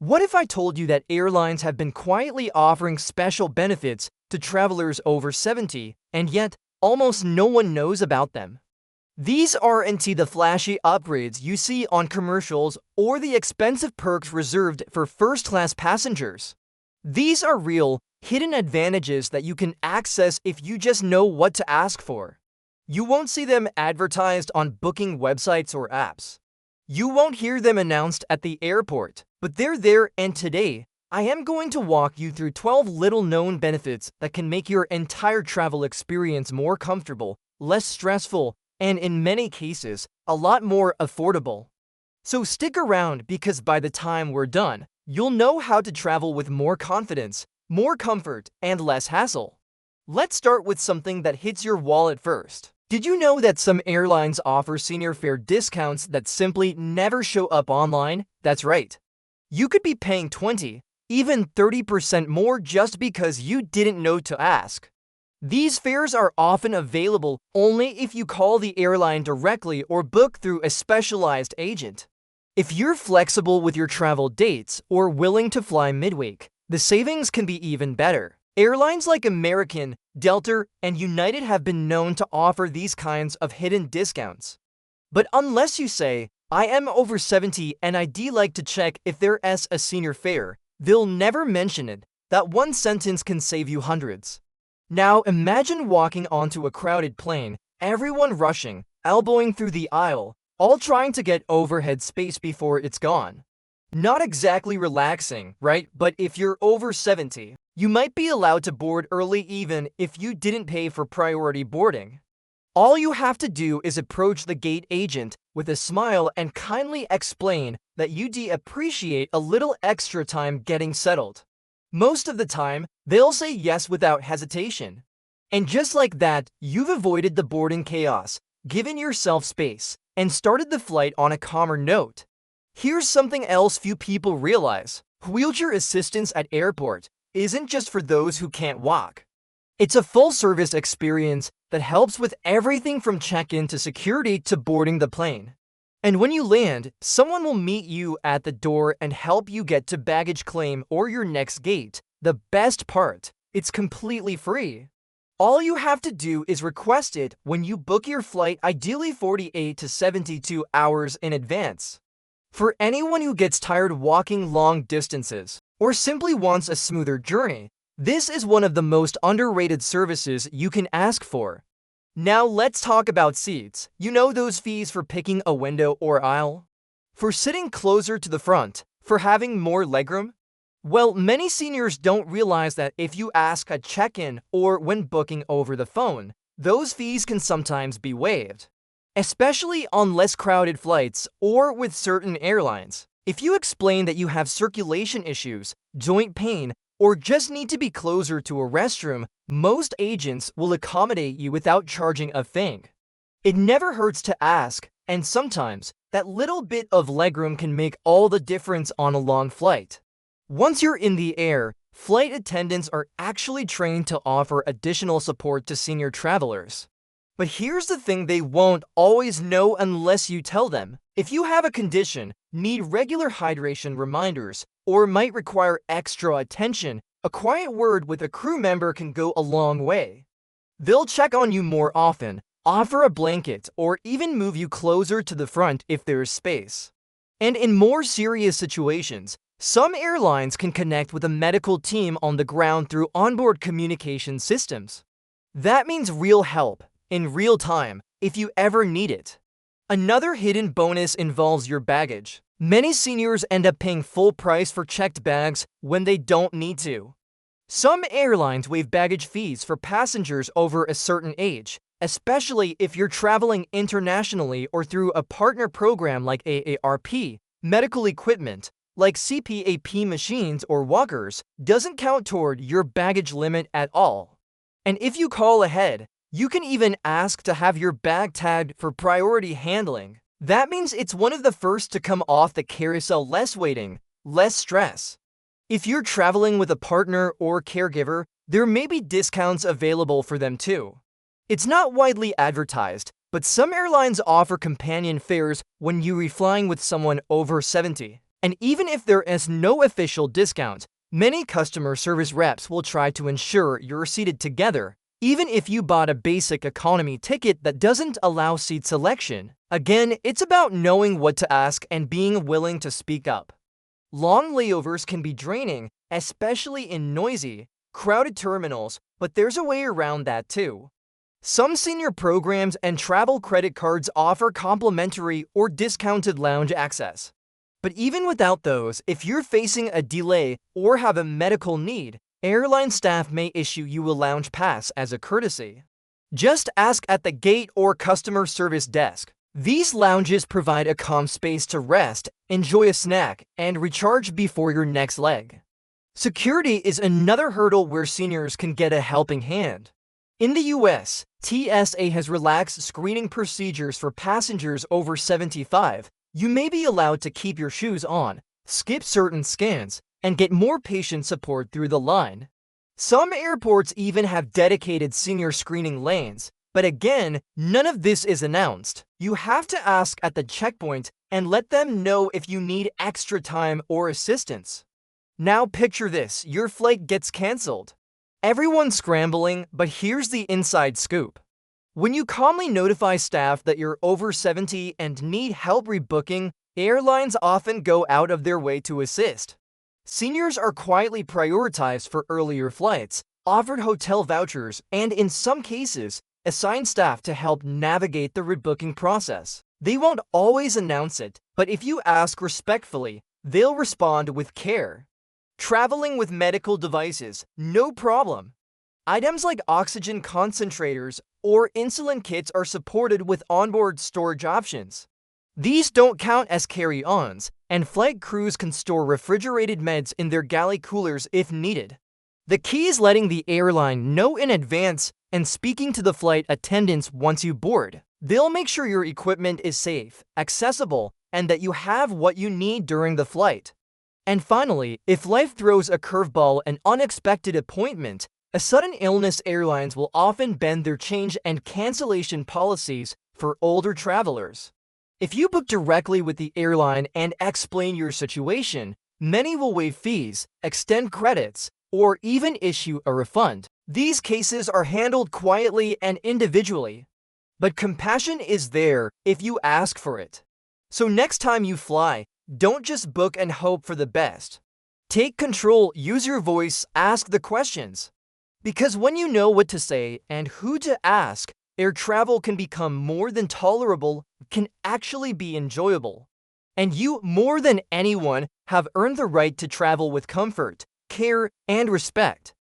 What if I told you that airlines have been quietly offering special benefits to travelers over 70, and yet almost no one knows about them? These aren't the flashy upgrades you see on commercials or the expensive perks reserved for first-class passengers. These are real, hidden advantages that you can access if you just know what to ask for. You won't see them advertised on booking websites or apps. You won't hear them announced at the airport, but they're there, and today, I am going to walk you through 12 little-known benefits that can make your entire travel experience more comfortable, less stressful, and in many cases, a lot more affordable. So stick around, because by the time we're done, you'll know how to travel with more confidence, more comfort, and less hassle. Let's start with something that hits your wallet first. Did you know that some airlines offer senior fare discounts that simply never show up online? That's right. You could be paying 20, even 30% more just because you didn't know to ask. These fares are often available only if you call the airline directly or book through a specialized agent. If you're flexible with your travel dates or willing to fly midweek, the savings can be even better. Airlines like American, Delta, and United have been known to offer these kinds of hidden discounts. But unless you say, "I am over 70 and I'd like to check if there's a senior fare," they'll never mention it. That one sentence can save you hundreds. Now imagine walking onto a crowded plane, everyone rushing, elbowing through the aisle, all trying to get overhead space before it's gone. Not exactly relaxing, right? But if you're over 70, you might be allowed to board early even if you didn't pay for priority boarding. All you have to do is approach the gate agent with a smile and kindly explain that you'd appreciate a little extra time getting settled. Most of the time, they'll say yes without hesitation. And just like that, you've avoided the boarding chaos, given yourself space, and started the flight on a calmer note. Here's something else few people realize. Wheelchair assistance at airport isn't just for those who can't walk. It's a full-service experience that helps with everything from check-in to security to boarding the plane. And when you land, someone will meet you at the door and help you get to baggage claim or your next gate. The best part, it's completely free. All you have to do is request it when you book your flight, ideally 48 to 72 hours in advance. For anyone who gets tired walking long distances or simply wants a smoother journey, this is one of the most underrated services you can ask for. Now let's talk about seats. You know those fees for picking a window or aisle? For sitting closer to the front? For having more legroom? Well, many seniors don't realize that if you ask at check-in or when booking over the phone, those fees can sometimes be waived. Especially on less crowded flights or with certain airlines. If you explain that you have circulation issues, joint pain, or just need to be closer to a restroom, most agents will accommodate you without charging a thing. It never hurts to ask, and sometimes that little bit of legroom can make all the difference on a long flight. Once you're in the air, flight attendants are actually trained to offer additional support to senior travelers. But here's the thing they won't always know unless you tell them. If you have a condition, need regular hydration reminders, or might require extra attention, a quiet word with a crew member can go a long way. They'll check on you more often, offer a blanket, or even move you closer to the front if there's space. And in more serious situations, some airlines can connect with a medical team on the ground through onboard communication systems. That means real help, in real time, if you ever need it. Another hidden bonus involves your baggage. Many seniors end up paying full price for checked bags when they don't need to. Some airlines waive baggage fees for passengers over a certain age, especially if you're traveling internationally or through a partner program like AARP. Medical equipment, like CPAP machines or walkers, doesn't count toward your baggage limit at all. And if you call ahead, you can even ask to have your bag tagged for priority handling. That means it's one of the first to come off the carousel, less waiting, less stress. If you're traveling with a partner or caregiver, there may be discounts available for them too. It's not widely advertised, but some airlines offer companion fares when you're flying with someone over 70. And even if there is no official discount, many customer service reps will try to ensure you're seated together, even if you bought a basic economy ticket that doesn't allow seat selection. Again, it's about knowing what to ask and being willing to speak up. Long layovers can be draining, especially in noisy, crowded terminals, but there's a way around that too. Some senior programs and travel credit cards offer complimentary or discounted lounge access. But even without those, if you're facing a delay or have a medical need, airline staff may issue you a lounge pass as a courtesy. Just ask at the gate or customer service desk. These lounges provide a calm space to rest, enjoy a snack, and recharge before your next leg. Security is another hurdle where seniors can get a helping hand. In the US, TSA has relaxed screening procedures for passengers over 75. You may be allowed to keep your shoes on, skip certain scans, and get more patient support through the line. Some airports even have dedicated senior screening lanes, but again, none of this is announced. You have to ask at the checkpoint and let them know if you need extra time or assistance. Now picture this, your flight gets canceled. Everyone's scrambling, but here's the inside scoop. When you calmly notify staff that you're over 70 and need help rebooking, airlines often go out of their way to assist. Seniors are quietly prioritized for earlier flights, offered hotel vouchers, and in some cases, assign staff to help navigate the rebooking process. They won't always announce it, but if you ask respectfully, they'll respond with care. Traveling with medical devices, no problem. Items like oxygen concentrators or insulin kits are supported with onboard storage options. These don't count as carry-ons, and flight crews can store refrigerated meds in their galley coolers if needed. The key is letting the airline know in advance and speaking to the flight attendants once you board. They'll make sure your equipment is safe, accessible, and that you have what you need during the flight. And finally, if life throws a curveball, an unexpected appointment, a sudden illness, airlines will often bend their change and cancellation policies for older travelers. If you book directly with the airline and explain your situation, many will waive fees, extend credits, or even issue a refund. These cases are handled quietly and individually. But compassion is there if you ask for it. So next time you fly, don't just book and hope for the best. Take control, use your voice, ask the questions. Because when you know what to say and who to ask, air travel can become more than tolerable, can actually be enjoyable. And you, more than anyone, have earned the right to travel with comfort, care, and respect.